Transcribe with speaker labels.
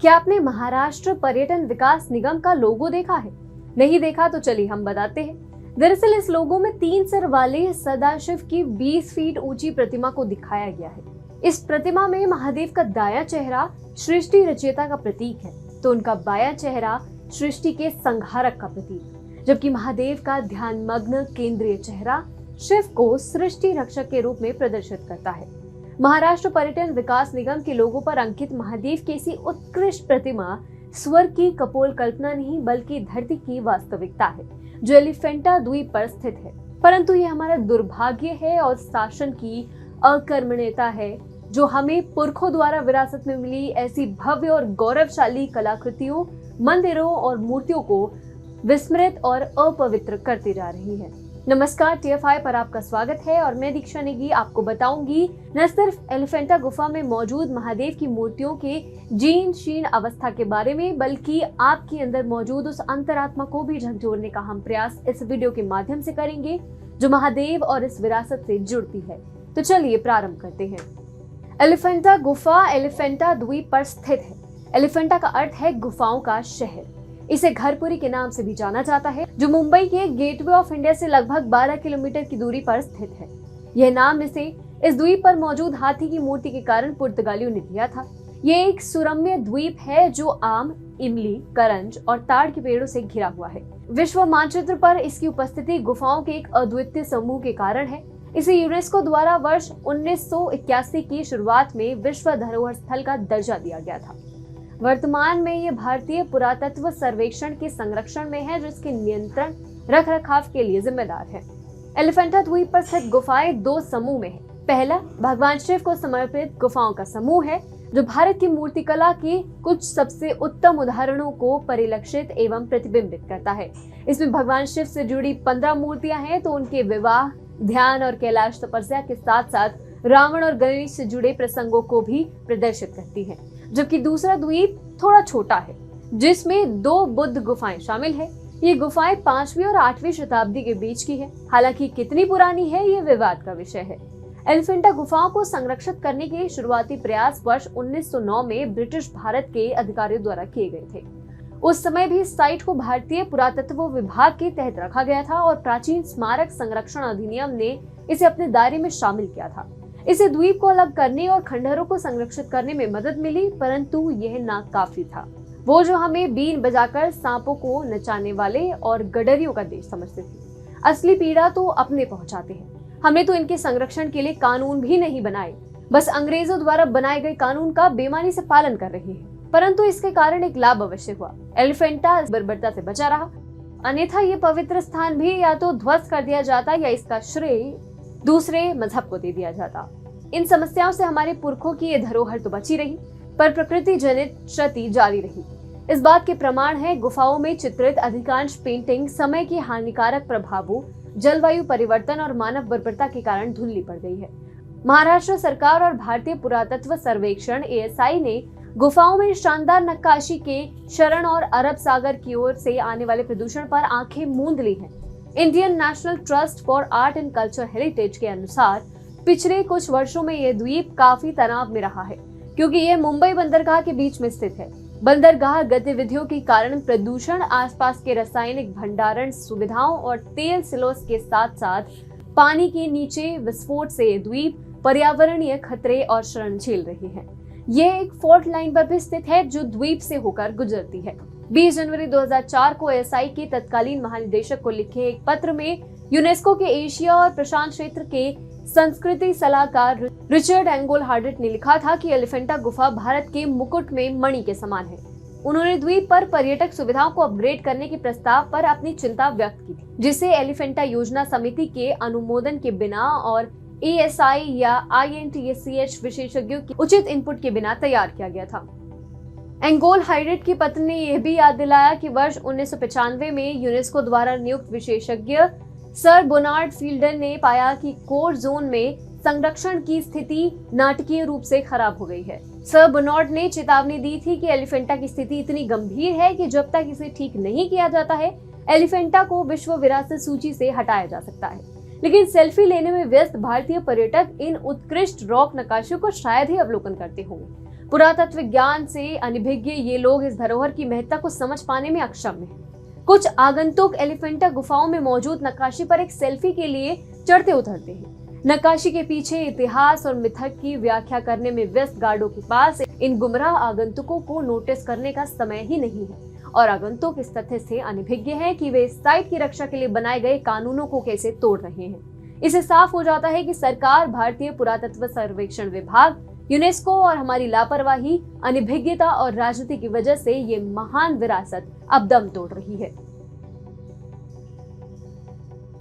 Speaker 1: क्या आपने महाराष्ट्र पर्यटन विकास निगम का लोगो देखा है? नहीं देखा तो चलिए हम बताते हैं। दरअसल इस लोगो में 3 सिर वाले सदाशिव की 20 फीट ऊंची प्रतिमा को दिखाया गया है। इस प्रतिमा में महादेव का दायां चेहरा सृष्टि रचयिता का प्रतीक है, तो उनका बायां चेहरा सृष्टि के संहारक का प्रतीक, जबकि महादेव का ध्यानमग्न केंद्रीय चेहरा शिव को सृष्टि रक्षक के रूप में प्रदर्शित करता है। महाराष्ट्र पर्यटन विकास निगम के लोगो पर अंकित महादेव की ऐसी उत्कृष्ट प्रतिमा स्वर्ग की कपोल कल्पना नहीं बल्कि धरती की वास्तविकता है, जो एलिफेंटा द्वीप पर स्थित है। परंतु ये हमारा दुर्भाग्य है और शासन की अकर्मण्यता है, जो हमें पुरखों द्वारा विरासत में मिली ऐसी भव्य और गौरवशाली कलाकृतियों, मंदिरों और मूर्तियों को विस्मृत और अपवित्र करती जा रही है। नमस्कार, TFI पर आपका स्वागत है और मैं दीक्षा नेगी आपको बताऊंगी न सिर्फ एलिफेंटा गुफा में मौजूद महादेव की मूर्तियों के जीर्ण शीर्ण अवस्था के बारे में, बल्कि आपके अंदर मौजूद उस अंतरात्मा को भी झकझोरने का हम प्रयास इस वीडियो के माध्यम से करेंगे, जो महादेव और इस विरासत से जुड़ती है। तो चलिए प्रारंभ करते हैं। एलिफेंटा गुफा एलिफेंटा द्वीप पर स्थित है। एलिफेंटा का अर्थ है गुफाओं का शहर। इसे घरपुरी के नाम से भी जाना जाता है, जो मुंबई के गेटवे ऑफ इंडिया से लगभग 12 किलोमीटर की दूरी पर स्थित है। यह नाम इसे इस द्वीप पर मौजूद हाथी की मूर्ति के कारण पुर्तगालियों ने दिया था। यह एक सुरम्य द्वीप है जो आम, इमली, करंज और ताड़ के पेड़ों से घिरा हुआ है। विश्व मानचित्र पर इसकी उपस्थिति गुफाओं के एक अद्वितीय समूह के कारण है। इसे यूनेस्को द्वारा वर्ष 1981 की शुरुआत में विश्व धरोहर स्थल का दर्जा दिया गया था। वर्तमान में ये भारतीय पुरातत्व सर्वेक्षण के संरक्षण में है, जो इसके नियंत्रण रख रखाव के लिए जिम्मेदार है। एलिफेंटा द्वीप पर स्थित गुफाएं 2 समूह में है। पहला भगवान शिव को समर्पित गुफाओं का समूह है, जो भारत की मूर्तिकला के कुछ सबसे उत्तम उदाहरणों को परिलक्षित एवं प्रतिबिंबित करता है। इसमें भगवान शिव से जुड़ी 15 मूर्तियां हैं, तो उनके विवाह, ध्यान और कैलाश तपस्या के साथ साथ रावण और गणेश से जुड़े प्रसंगों को भी प्रदर्शित करती है। जबकि दूसरा द्वीप थोड़ा छोटा है, जिसमें 2 बुद्ध गुफाएं शामिल है। ये गुफाएं 5वीं और 8वीं शताब्दी के बीच की है। हालांकि कितनी पुरानी है ये विवाद का विषय है। एलिफेंटा गुफाओं को संरक्षित करने के शुरुआती प्रयास वर्ष 1909 में ब्रिटिश भारत के अधिकारियों द्वारा किए गए थे। उस समय भी इस साइट को भारतीय पुरातत्व विभाग के तहत रखा गया था और प्राचीन स्मारक संरक्षण अधिनियम ने इसे अपने दायरे में शामिल किया था। इसे द्वीप को अलग करने और खंडहरों को संरक्षित करने में मदद मिली, परंतु यह नाकाफी था। वो जो हमें बीन बजाकर सांपों को नचाने वाले और गडरियों का देश समझते थे, असली पीड़ा तो अपने पहुंचाते हैं। हमने तो इनके संरक्षण के लिए कानून भी नहीं बनाए, बस अंग्रेजों द्वारा बनाए गए कानून का बेईमानी से पालन कर रहे हैं। परंतु इसके कारण एक लाभ अवश्य हुआ। एलिफेंटा बर्बरता से बचा रहा, अन्यथा ये पवित्र स्थान भी या तो ध्वस्त कर दिया जाता या इसका श्रेय दूसरे मजहब को दे दिया जाता। इन समस्याओं से हमारे पुरखों की ये धरोहर तो बची रही, पर प्रकृति जनित क्षति जारी रही। इस बात के प्रमाण है गुफाओं में चित्रित अधिकांश पेंटिंग समय के हानिकारक प्रभावों, जलवायु परिवर्तन और मानव बर्बरता के कारण धुंधली पड़ गई है। महाराष्ट्र सरकार और भारतीय पुरातत्व सर्वेक्षण ASI ने गुफाओं में शानदार नक्काशी के शरण और अरब सागर की ओर से आने वाले प्रदूषण पर आंखें मूंद ली हैं। Indian national trust for art and culture heritage के अनुसार पिछले कुछ वर्षों में यह द्वीप काफी तनाव में रहा है, क्योंकि यह मुंबई बंदरगाह के बीच में स्थित है। बंदरगाह गतिविधियों के कारण प्रदूषण, आसपास के रासायनिक भंडारण सुविधाओं और तेल सिलोस के साथ साथ पानी के नीचे विस्फोट से द्वीप पर्यावरणीय खतरे और शरण झेल रही है। यह एक फॉल्ट लाइन पर भी स्थित है, जो द्वीप से होकर गुजरती है। 20 जनवरी 2004 को ASI के तत्कालीन महानिदेशक को लिखे एक पत्र में यूनेस्को के एशिया और प्रशांत क्षेत्र के संस्कृति सलाहकार रिचर्ड एंगोल हार्डेट ने लिखा था कि एलिफेंटा गुफा भारत के मुकुट में मणि के समान है। उन्होंने द्वीप पर पर्यटक सुविधाओं को अपग्रेड करने के प्रस्ताव पर अपनी चिंता व्यक्त की थी, जिसे एलिफेंटा योजना समिति के अनुमोदन के बिना और ASI या INTSCH विशेषज्ञों की उचित इनपुट के बिना तैयार किया गया था। एंगोल हाइडेट की पत्र ने यह भी याद दिलाया कि वर्ष 1995 में यूनेस्को द्वारा नियुक्त विशेषज्ञ सर बोनार्ड फील्डर ने पाया कि कोर जोन में संरक्षण की स्थिति नाटकीय रूप से खराब हो गई है। सर बोनार्ड ने चेतावनी दी थी कि एलिफेंटा की स्थिति इतनी गंभीर है कि जब तक इसे ठीक नहीं किया जाता है, एलिफेंटा को विश्व विरासत सूची से हटाया जा सकता है। लेकिन सेल्फी लेने में व्यस्त भारतीय पर्यटक इन उत्कृष्ट रॉक नक्काशियों को शायद ही अवलोकन करते होंगे। पुरातत्व ज्ञान से अनभिज्ञ ये लोग इस धरोहर की महत्ता को समझ पाने में अक्षम हैं। कुछ आगंतुक एलिफेंटा गुफाओं में मौजूद नक्काशी पर एक सेल्फी के लिए चढ़ते उतरते हैं। नक्काशी के पीछे इतिहास और मिथक की व्याख्या करने में व्यस्त गार्डों के पास इन गुमराह आगंतुकों को नोटिस करने का समय ही नहीं है, और आगंतुक इस तथ्य से अनभिज्ञ हैं कि वे इस साइट की रक्षा के लिए बनाए गए कानूनों को कैसे तोड़ रहे हैं। इससे साफ हो जाता है कि सरकार, भारतीय पुरातत्व सर्वेक्षण विभाग, यूनेस्को और हमारी लापरवाही, अनभिज्ञता और राजनीति की वजह से ये महान विरासत अब दम तोड़ रही है।